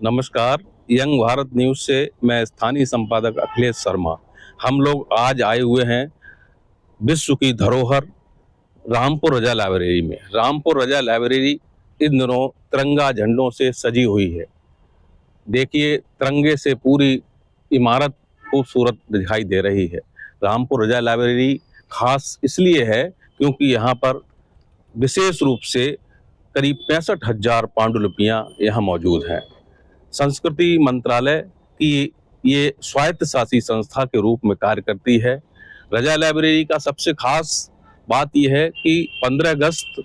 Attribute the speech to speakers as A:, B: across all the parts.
A: नमस्कार। Young Bharat news से मैं स्थानीय संपादक अखिलेश शर्मा। हम लोग आज आए हुए हैं विश्व की धरोहर रामपुर रजा लाइब्रेरी में। रामपुर रजा लाइब्रेरी इन दिनों तिरंगा झंडों से सजी हुई है। देखिए, तिरंगे से पूरी इमारत खूबसूरत दिखाई दे रही है। रामपुर रजा लाइब्रेरी खास इसलिए है क्योंकि यहाँ पर विशेष रूप से करीब 65,000 पांडुलिपियाँ यहाँ मौजूद हैं। संस्कृति मंत्रालय की ये स्वायत्तशासी संस्था के रूप में कार्य करती है। रजा लाइब्रेरी का सबसे खास बात यह है कि 15 अगस्त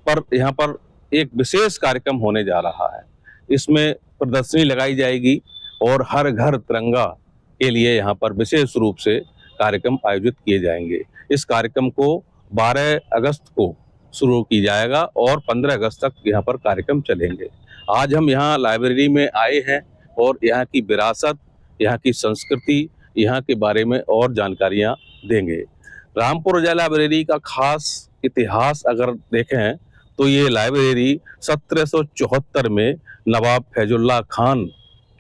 A: पर यहाँ पर एक विशेष कार्यक्रम होने जा रहा है। इसमें प्रदर्शनी लगाई जाएगी और हर घर तिरंगा के लिए यहाँ पर विशेष रूप से कार्यक्रम आयोजित किए जाएंगे। इस कार्यक्रम को 12 अगस्त को शुरू की जाएगा और 15 अगस्त तक यहाँ पर कार्यक्रम चलेंगे। आज हम यहाँ लाइब्रेरी में आए हैं और यहाँ की विरासत, यहाँ की संस्कृति, यहाँ के बारे में और जानकारियाँ देंगे। रामपुर रजा लाइब्रेरी का खास इतिहास अगर देखें तो ये लाइब्रेरी 1774 में नवाब फैजुल्ला खान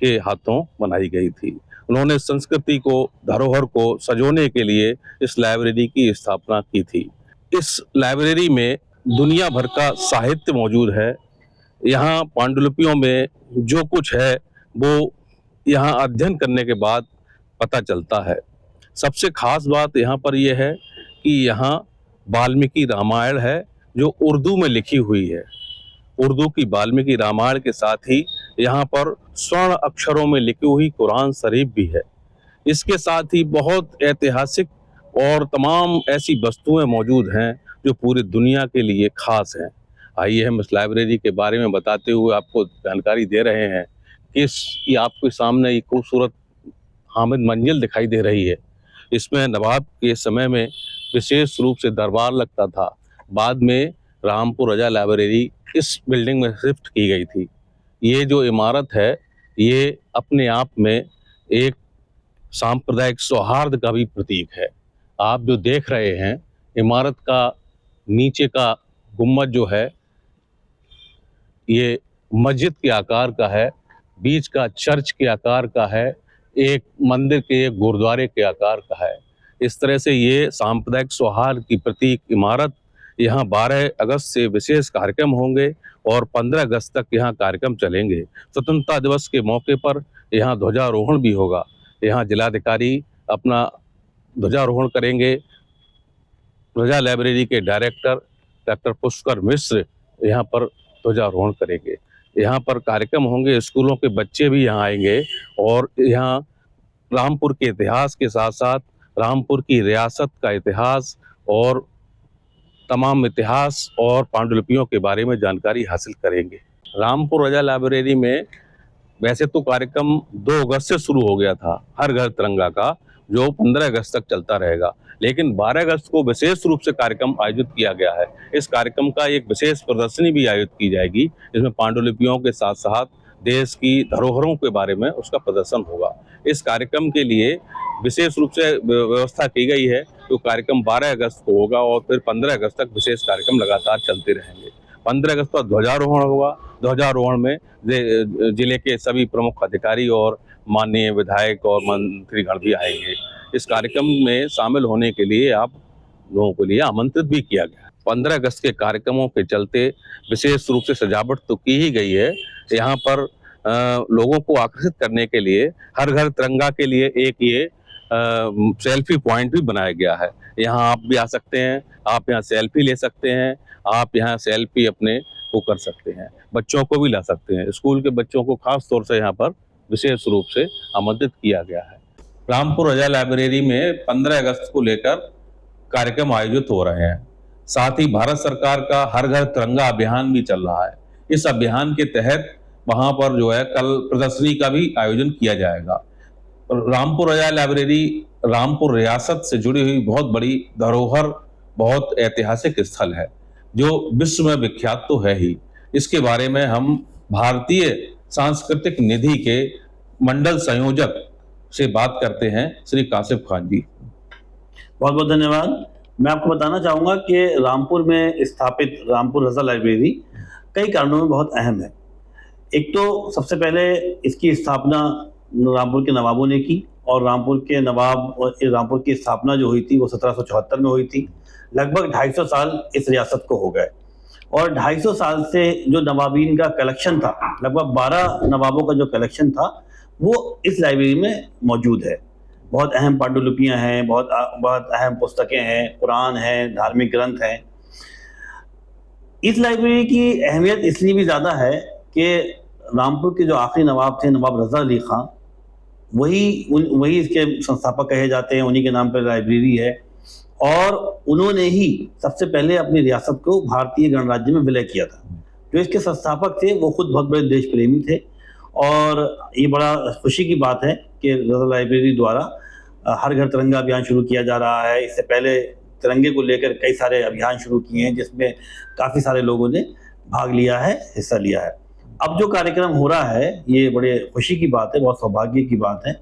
A: के हाथों बनाई गई थी। उन्होंने संस्कृति को, धरोहर को संजोने के लिए इस लाइब्रेरी की स्थापना की थी। इस लाइब्रेरी में दुनिया भर का साहित्य मौजूद है। यहाँ पांडुलिपियों में जो कुछ है वो यहाँ अध्ययन करने के बाद पता चलता है। सबसे खास बात यहाँ पर यह है कि यहाँ वाल्मीकि रामायण है जो उर्दू में लिखी हुई है। उर्दू की वाल्मीकि रामायण के साथ ही यहाँ पर स्वर्ण अक्षरों में लिखी हुई कुरान शरीफ भी है। इसके साथ ही बहुत ऐतिहासिक और तमाम ऐसी वस्तुएं मौजूद हैं जो पूरी दुनिया के लिए खास हैं। आइए हम इस लाइब्रेरी के बारे में बताते हुए आपको जानकारी दे रहे हैं कि आपके सामने एक खूबसूरत हामिद मंजिल दिखाई दे रही है। इसमें नवाब के समय में विशेष रूप से दरबार लगता था। बाद में रामपुर रजा लाइब्रेरी इस बिल्डिंग में शिफ्ट की गई थी। ये जो इमारत है ये अपने आप में एक सांप्रदायिक सौहार्द का भी प्रतीक है। आप जो देख रहे हैं, इमारत का नीचे का गुम्बद जो है ये मस्जिद के आकार का है, बीच का चर्च के आकार का है, एक मंदिर के, एक गुरुद्वारे के आकार का है। इस तरह से ये सांप्रदायिक सौहार्द की प्रतीक इमारत यहाँ 12 अगस्त से विशेष कार्यक्रम होंगे और 15 अगस्त तक यहाँ कार्यक्रम चलेंगे। स्वतंत्रता दिवस के मौके पर यहाँ ध्वजारोहण भी होगा। यहाँ जिलाधिकारी अपना ध्वजारोहण करेंगे। रजा लाइब्रेरी के डायरेक्टर डॉक्टर पुष्कर मिश्र यहाँ पर ध्वजारोहण करेंगे। यहाँ पर कार्यक्रम होंगे, स्कूलों के बच्चे भी यहाँ आएंगे और यहाँ रामपुर के इतिहास के साथ साथ रामपुर की रियासत का इतिहास और तमाम इतिहास और पांडुलिपियों के बारे में जानकारी हासिल करेंगे। रामपुर रजा लाइब्रेरी में वैसे तो कार्यक्रम 2 अगस्त से शुरू हो गया था, हर घर तिरंगा का, जो 15 अगस्त तक चलता रहेगा। लेकिन 12 अगस्त को विशेष रूप से कार्यक्रम आयोजित किया गया है। इस कार्यक्रम का एक विशेष प्रदर्शनी भी आयोजित की जाएगी, जिसमें पांडुलिपियों के साथ साथ देश की धरोहरों के बारे में उसका प्रदर्शन होगा। इस कार्यक्रम के लिए विशेष रूप से व्यवस्था की गई है। तो कार्यक्रम 12 अगस्त को होगा और फिर 15 अगस्त तक विशेष कार्यक्रम लगातार चलते रहेंगे। 15 अगस्त पर ध्वजारोहण होगा। ध्वजारोहण में जिले के सभी प्रमुख अधिकारी और माननीय विधायक और मंत्रीगण भी आएंगे। इस कार्यक्रम में शामिल होने के लिए आप लोगों के लिए आमंत्रित भी किया गया है। 15 अगस्त के कार्यक्रमों के चलते विशेष रूप से सजावट तो की ही गई है। यहाँ पर लोगों को आकर्षित करने के लिए हर घर तिरंगा के लिए एक ये सेल्फी पॉइंट भी बनाया गया है। यहाँ आप भी आ सकते हैं, आप यहाँ सेल्फी ले सकते हैं, आप यहाँ सेल्फी अपने को कर सकते हैं, बच्चों को भी ला सकते हैं। स्कूल के बच्चों को खास तौर से यहाँ पर विशेष रूप से आमंत्रित किया गया है। रामपुर रजा लाइब्रेरी में 15 अगस्त को लेकर कार्यक्रम आयोजित हो रहे हैं। साथ ही भारत सरकार का हर घर तिरंगा अभियान भी चल रहा है। इस अभियान के तहत वहां पर जो है कल प्रदर्शनी का भी आयोजन किया जाएगा। रामपुर रजा लाइब्रेरी रामपुर रियासत से जुड़ी हुई बहुत बड़ी धरोहर, बहुत ऐतिहासिक स्थल है जो विश्व में विख्यात तो है ही। इसके बारे में हम भारतीय सांस्कृतिक निधि के मंडल संयोजक से बात करते हैं, श्री कासिफ खान जी।
B: बहुत बहुत धन्यवाद। मैं आपको बताना चाहूँगा कि रामपुर में स्थापित रामपुर रजा लाइब्रेरी कई कारणों में बहुत अहम है। एक तो सबसे पहले इसकी स्थापना रामपुर के नवाबों ने की, और रामपुर की स्थापना जो हुई थी वो 1774 में हुई थी। लगभग 250 साल इस रियासत को हो गए, और 250 साल से जो नवाबीन का कलेक्शन था, लगभग 12 नवाबों का जो कलेक्शन था, वो इस लाइब्रेरी में मौजूद है। बहुत अहम पांडुलिपियां हैं, बहुत अहम पुस्तकें हैं, कुरान है, धार्मिक ग्रंथ हैं। इस लाइब्रेरी की अहमियत इसलिए भी ज़्यादा है कि रामपुर के जो आखिरी नवाब थे, नवाब रज़ा अली खां, वही इसके संस्थापक कहे जाते हैं, उन्हीं के नाम पर लाइब्रेरी है। और उन्होंने ही सबसे पहले अपनी रियासत को भारतीय गणराज्य में विलय किया था। जो इसके संस्थापक थे वो खुद बहुत बड़े देश प्रेमी थे, और ये बड़ा खुशी की बात है कि रज़ा लाइब्रेरी द्वारा हर घर तिरंगा अभियान शुरू किया जा रहा है। इससे पहले तिरंगे को लेकर कई सारे अभियान शुरू किए हैं, जिसमें काफ़ी सारे लोगों ने भाग लिया है, हिस्सा लिया है। अब जो कार्यक्रम हो रहा है ये बड़े खुशी की बात है, बहुत सौभाग्य की बात है